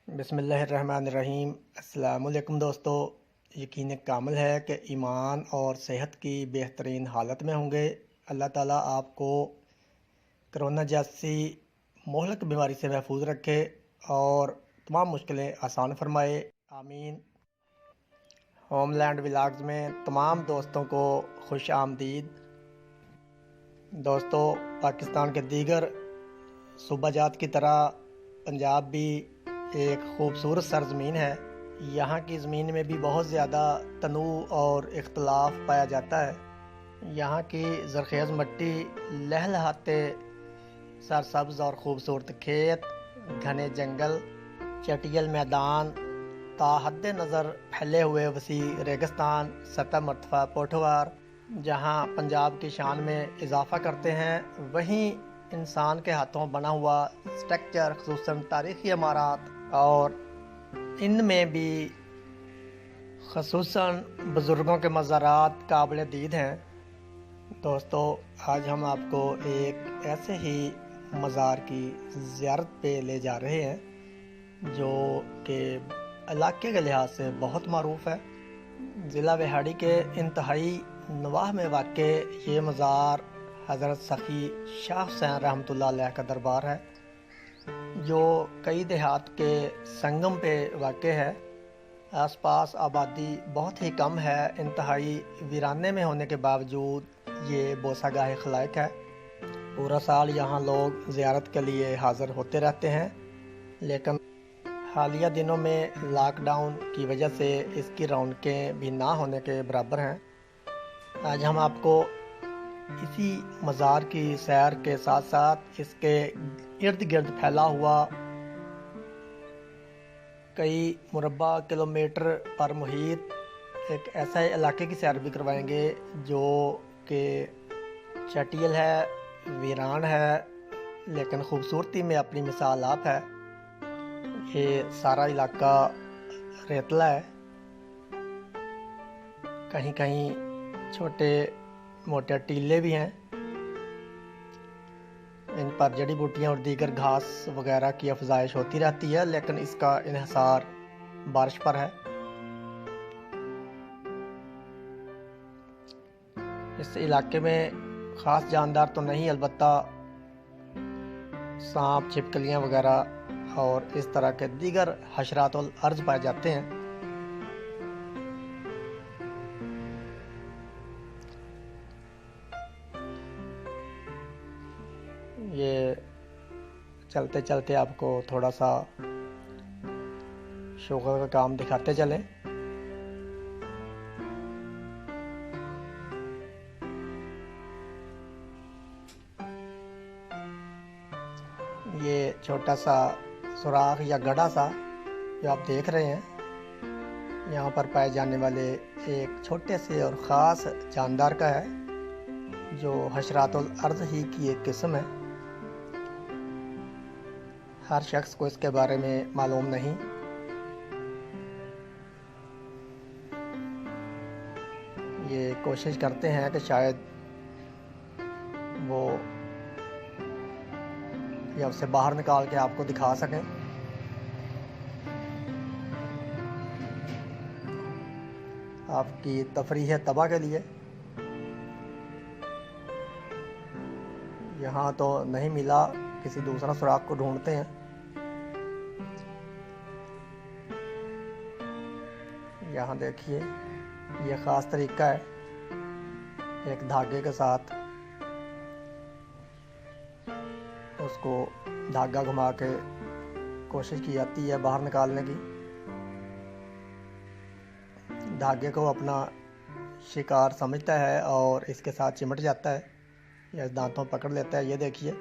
बिस्मिल्लाहिर्रहमानिर्रहीम। अस्सलामुअलैकुम दोस्तों, यकीन कामिल है कि ईमान और सेहत की बेहतरीन हालत में होंगे। अल्लाह ताला आपको कोरोना जैसी मोहलिक बीमारी से महफूज रखे और तमाम मुश्किलें आसान फरमाए, आमीन। होमलैंड व्लॉग्स में तमाम दोस्तों को खुश आमदीद। दोस्तों, पाकिस्तान के दीगर सूबा जात की तरह पंजाब भी एक खूबसूरत सरजमीन है। यहाँ की ज़मीन में भी बहुत ज़्यादा तनूअ और इख्तलाफ पाया जाता है। यहाँ की ज़रख़ेज़ मिट्टी, लहलहाते सरसब्ज़ और ख़ूबसूरत खेत, घने जंगल, चटियल मैदान, ताहद नज़र फैले हुए वसी रेगिस्तान, सतह मरतफ़ा पोठवार जहाँ पंजाब की शान में इजाफ़ा करते हैं, वहीं इंसान के हाथों बना हुआ स्ट्रक्चर, ख़ुसूसन तारीख़ी इमारत और इनमें भी ख़ुसूसन बुज़ुर्गों के मज़ारात काबिल दीद हैं। दोस्तों, आज हम आपको एक ऐसे ही मज़ार की ज़ियारत पे ले जा रहे हैं जो कि इलाके के लिहाज से बहुत मरूफ़ है। ज़िला वेहाड़ी के इंतहाई नवाह में वाक़े ये मज़ार हज़रत सखी शाह हुसैन रहमतुल्लाह अलैह का दरबार है, जो कई देहात के संगम पे वाक़ है। आसपास आबादी बहुत ही कम है। इंतहाई वीराने में होने के बावजूद ये बोसागाह खलाइक है। पूरा साल यहाँ लोग ज़ियारत के लिए हाज़िर होते रहते हैं, लेकिन हालिया दिनों में लॉकडाउन की वजह से इसकी रौनकें भी ना होने के बराबर हैं। आज हम आपको इसी मज़ार की सैर के साथ साथ इसके इर्द गिर्द फैला हुआ कई मुरब्बा किलोमीटर पर मुहित एक ऐसे इलाके की सैर भी करवाएंगे जो कि चटियल है, वीरान है, लेकिन ख़ूबसूरती में अपनी मिसाल आप है। ये सारा इलाका रेतला है, कहीं कहीं छोटे मोटे टीले भी हैं। इन पर जड़ी बूटियाँ और दीगर घास वगैरह की अफजाइश होती रहती है, लेकिन इसका इन्हिसार बारिश पर है। इस इलाके में ख़ास जानदार तो नहीं, अलबत्ता सांप, छिपकलियाँ वगैरह और इस तरह के दीगर हशरातुल अर्ज़ पाए जाते हैं। ये चलते चलते आपको थोड़ा सा शुगर का काम दिखाते चलें। ये छोटा सा सुराख या गड्ढा सा जो आप देख रहे हैं, यहाँ पर पाए जाने वाले एक छोटे से और ख़ास जानदार का है, जो हशरातुल अर्ज़ ही की एक किस्म है। हर शख्स को इसके बारे में मालूम नहीं। ये कोशिश करते हैं कि शायद वो या उसे बाहर निकाल के आपको दिखा सकें। आपकी तफरीह तबाह के लिए यहाँ तो नहीं मिला, किसी दूसरा सुराख को ढूंढते हैं। यहाँ देखिए, ये ख़ास तरीका है, एक धागे के साथ उसको धागा घुमा के कोशिश की जाती है बाहर निकालने की। धागे को अपना शिकार समझता है और इसके साथ चिमट जाता है या दांतों पकड़ लेता है। ये देखिए,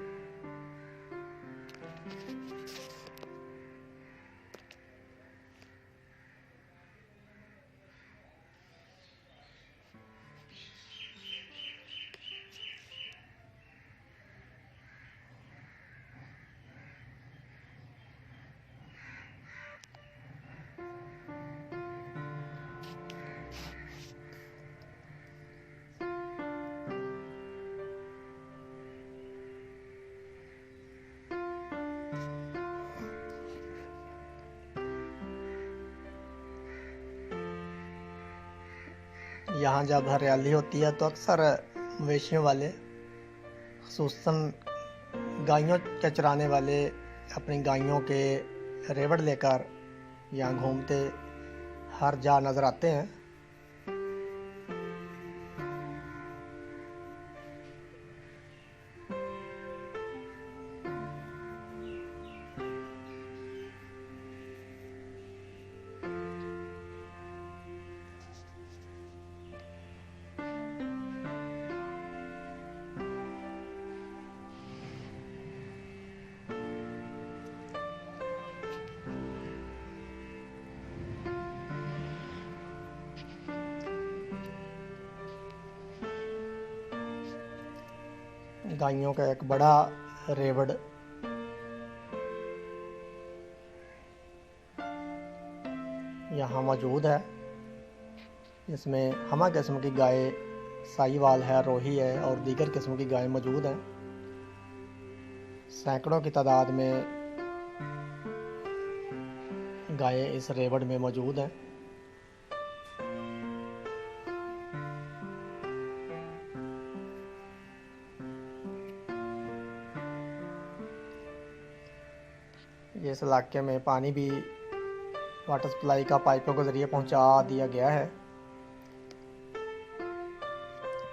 यहाँ जब हरियाली होती है तो अक्सर मवेशियों वाले, खुसूसन गायों के चराने वाले, अपनी गायों के रेवड़ लेकर यहाँ घूमते हर जा नज़र आते हैं। गायों का एक बड़ा रेवड़ यहाँ मौजूद है, इसमें हमा किस्म की गाय, साहिवाल है, रोही है और दीगर किस्म की गायें मौजूद हैं। सैकड़ों की तादाद में गायें इस रेवड़ में मौजूद हैं। इस इलाके में पानी भी वाटर सप्लाई का पाइपों के ज़रिए पहुंचा दिया गया है,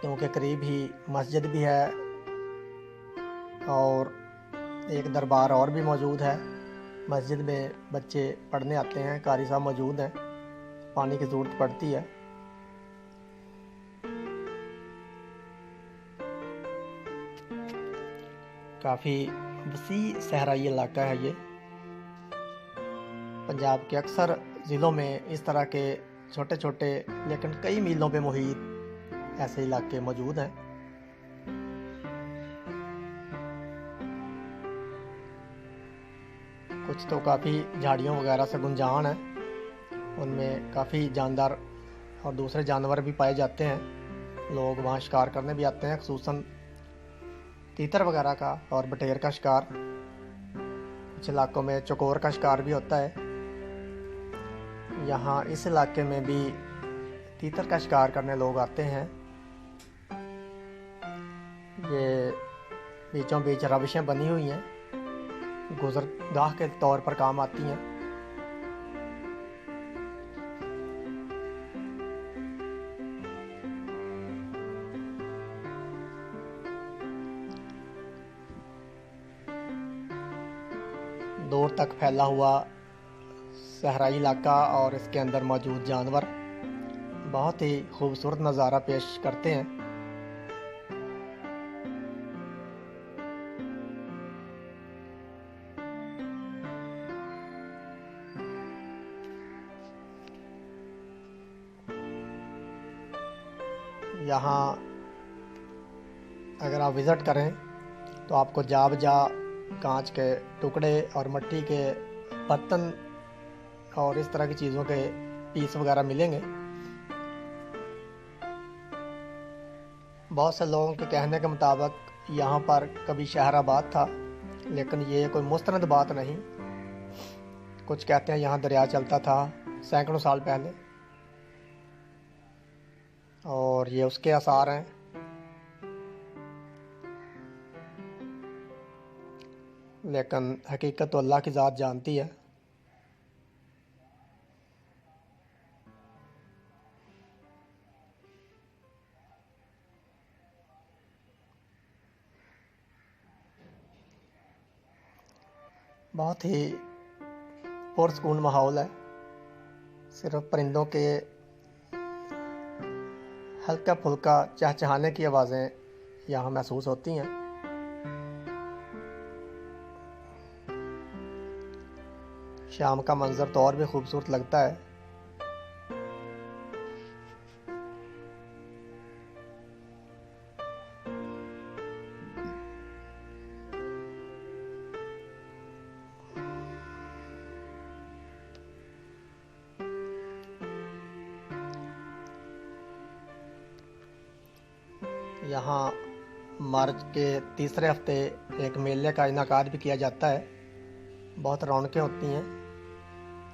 क्योंकि करीब ही मस्जिद भी है और एक दरबार और भी मौजूद है। मस्जिद में बच्चे पढ़ने आते हैं, कारी साहब मौजूद हैं, पानी की ज़रूरत पड़ती है। काफ़ी वसी सहराई इलाका है ये। पंजाब के अक्सर ज़िलों में इस तरह के छोटे छोटे लेकिन कई मीलों पे मुहित ऐसे इलाके मौजूद हैं। कुछ तो काफ़ी झाड़ियों वगैरह से गुंजान है, उनमें काफ़ी जानदार और दूसरे जानवर भी पाए जाते हैं। लोग वहाँ शिकार करने भी आते हैं, खुसूसन तीतर वगैरह का और बटेर का शिकार। कुछ इलाकों में चकोर का शिकार भी होता है। यहाँ इस इलाके में भी तीतर का शिकार करने लोग आते हैं। ये बीचों बीच रविशें बनी हुई हैं, गुजरगाह के तौर पर काम आती हैं। दूर तक फैला हुआ सहराई इलाका और इसके अंदर मौजूद जानवर बहुत ही खूबसूरत नज़ारा पेश करते हैं। यहाँ अगर आप विज़िट करें तो आपको जा बजा कांच के टुकड़े और मिट्टी के बर्तन और इस तरह की चीज़ों के पीस वगैरह मिलेंगे। बहुत से लोगों के कहने के मुताबिक यहाँ पर कभी शहर आबाद था, लेकिन ये कोई मुस्तनद बात नहीं। कुछ कहते हैं यहाँ दरिया चलता था सैकड़ों साल पहले, और ये उसके आसार हैं। लेकिन हकीकत तो अल्लाह की ज़ात जानती है। बहुत ही पुरसकून माहौल है। सिर्फ परिंदों के हल्का फुल्का चहचहाने की आवाज़ें यहाँ महसूस होती हैं। शाम का मंजर तो और भी खूबसूरत लगता है। यहाँ मार्च के तीसरे हफ्ते एक मेले का इनाकाद भी किया जाता है। बहुत रौनकें होती हैं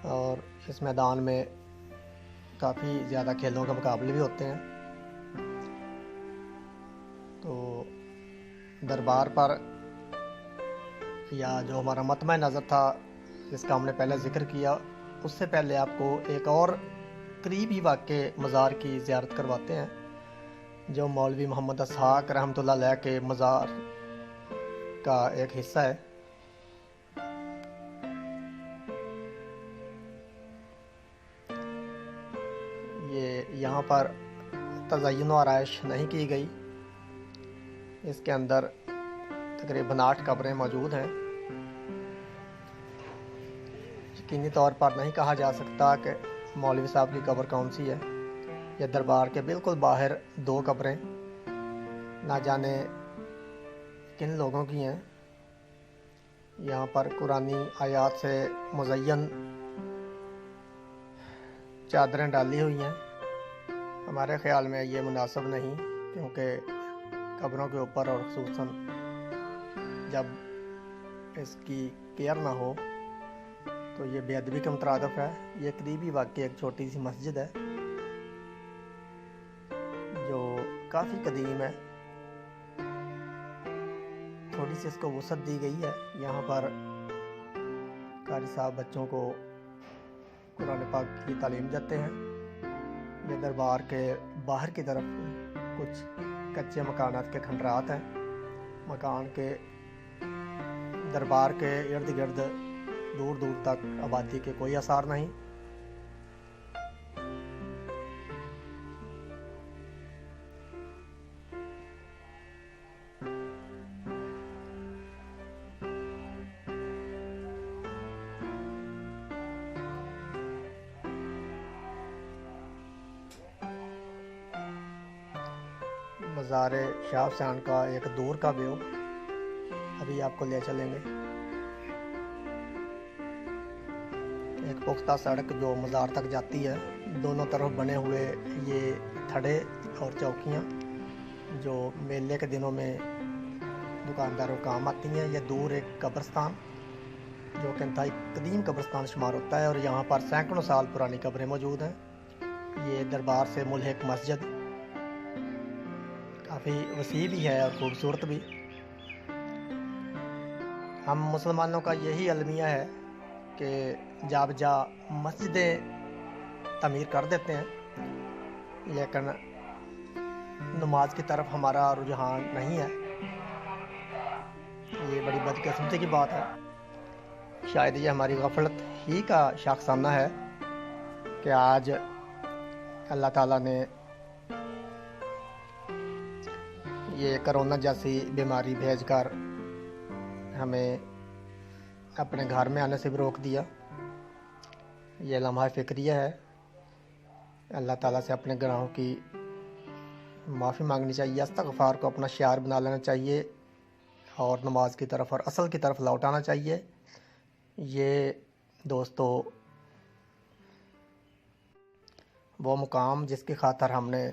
और इस मैदान में काफ़ी ज़्यादा खेलों के मुकाबले भी होते हैं। तो दरबार पर या जो हमारा मतमा नज़र था जिसका हमने पहले ज़िक्र किया, उससे पहले आपको एक और करीबी वाक़े मज़ार की ज़ियारत करवाते हैं, जो मौलवी मोहम्मद इसहाक़ रहमतुल्लाह अलैह के मज़ार का एक हिस्सा है। ये यहाँ पर तज़य्युन और आराइश नहीं की गई। इसके अंदर तकरीबन 8 कब्रें मौजूद हैं। यकीनी तौर पर नहीं कहा जा सकता कि मौलवी साहब की कब्र कौन सी है। यह दरबार के बिल्कुल बाहर 2 कब्रें ना जाने किन लोगों की हैं। यहाँ पर कुरानी आयात से मुज़य्यन चादरें डाली हुई हैं। हमारे ख़्याल में ये मुनासिब नहीं, क्योंकि कब्रों के ऊपर और ख़ुसूसन जब इसकी केयर ना हो तो ये बेअदबी का मुतरादिफ है। ये करीबी वाक़ई एक छोटी सी मस्जिद है जो काफ़ी कदीम है। थोड़ी सी इसको वुसअत दी गई है। यहाँ पर कारी साहब बच्चों को कुरान पाक की तालीम देते हैं। ये दरबार के बाहर की तरफ कुछ कच्चे मकानात के खंडरात हैं। मकान के दरबार के इर्द गिर्द दूर दूर तक आबादी के कोई आसार नहीं। मज़ार शाह हुसैन का एक दूर का व्यू अभी आपको ले चलेंगे। एक पुख्ता सड़क जो मज़ार तक जाती है, दोनों तरफ बने हुए ये थड़े और चौकियाँ जो मेले के दिनों में दुकानदारों को काम आती हैं। यह दूर एक कब्रिस्तान जो कि इंतहाई कदीम कब्रिस्तान शुमार होता है और यहाँ पर सैकड़ों साल पुरानी कब्रें मौजूद हैं। ये दरबार से मुल्हिक मस्जिद काफ़ी वसी भी है और ख़ूबसूरत भी। हम मुसलमानों का यही अलमिया है कि जा बजा मस्जिदें तमीर कर देते हैं, लेकिन नमाज की तरफ हमारा रुझान नहीं है। ये बड़ी बदकिस्मती की बात है। शायद ये हमारी गफलत ही का शाखसाना है कि आज अल्लाह ताला ने ये कोरोना जैसी बीमारी भेजकर हमें अपने घर में आने से भी रोक दिया। ये लम्हा फ़िक्रिया है। अल्लाह ताला से अपने गुनाहों की माफ़ी मांगनी चाहिए, इस्तग़फ़ार को अपना शिआर बना लेना चाहिए और नमाज की तरफ और असल की तरफ लौट आना चाहिए। ये दोस्तों वो मुकाम जिसकी खातर हमने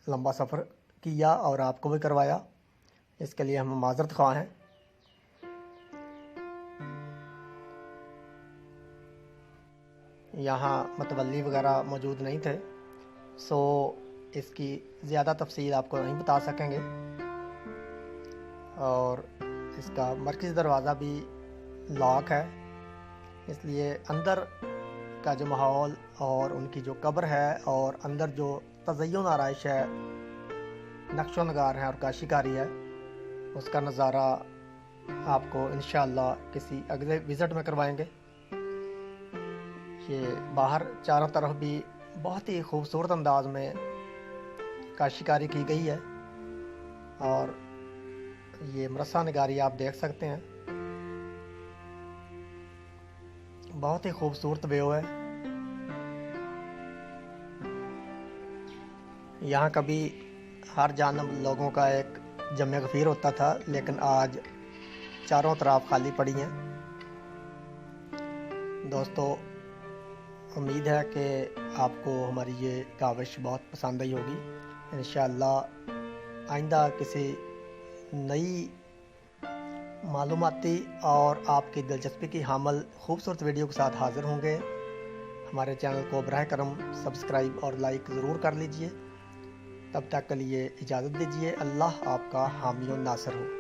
लंबा सफ़र किया और आपको भी करवाया, इसके लिए हम माज़रत ख़्वाह हैं। यहाँ मतवल्ली वगैरह मौजूद नहीं थे, सो इसकी ज़्यादा तफसील आपको नहीं बता सकेंगे। और इसका मरकज़ी दरवाज़ा भी लॉक है, इसलिए अंदर का जो माहौल और उनकी जो कब्र है और अंदर जो तज़य्युन आराइश है, नक्शो नगार है और काशीकारी है, उसका नज़ारा आपको इंशाअल्लाह किसी अगले विज़िट में करवाएंगे। ये बाहर चारों तरफ भी बहुत ही खूबसूरत अंदाज में काशीकारी की गई है और ये मरसा नगारी आप देख सकते हैं। बहुत ही खूबसूरत व्यू है। यहाँ कभी हर जानब लोगों का एक जमे गफीर होता था, लेकिन आज चारों तरफ खाली पड़ी हैं। दोस्तों उम्मीद है कि आपको हमारी ये काविश बहुत पसंद आई होगी। इंशाअल्लाह आइंदा किसी नई मालूमाती और आपकी दिलचस्पी की हामिल खूबसूरत वीडियो के साथ हाज़िर होंगे। हमारे चैनल को बराह करम सब्सक्राइब और लाइक ज़रूर कर लीजिए। तब तक के लिए इजाज़त दीजिए। अल्लाह आपका हामी और नासर हो।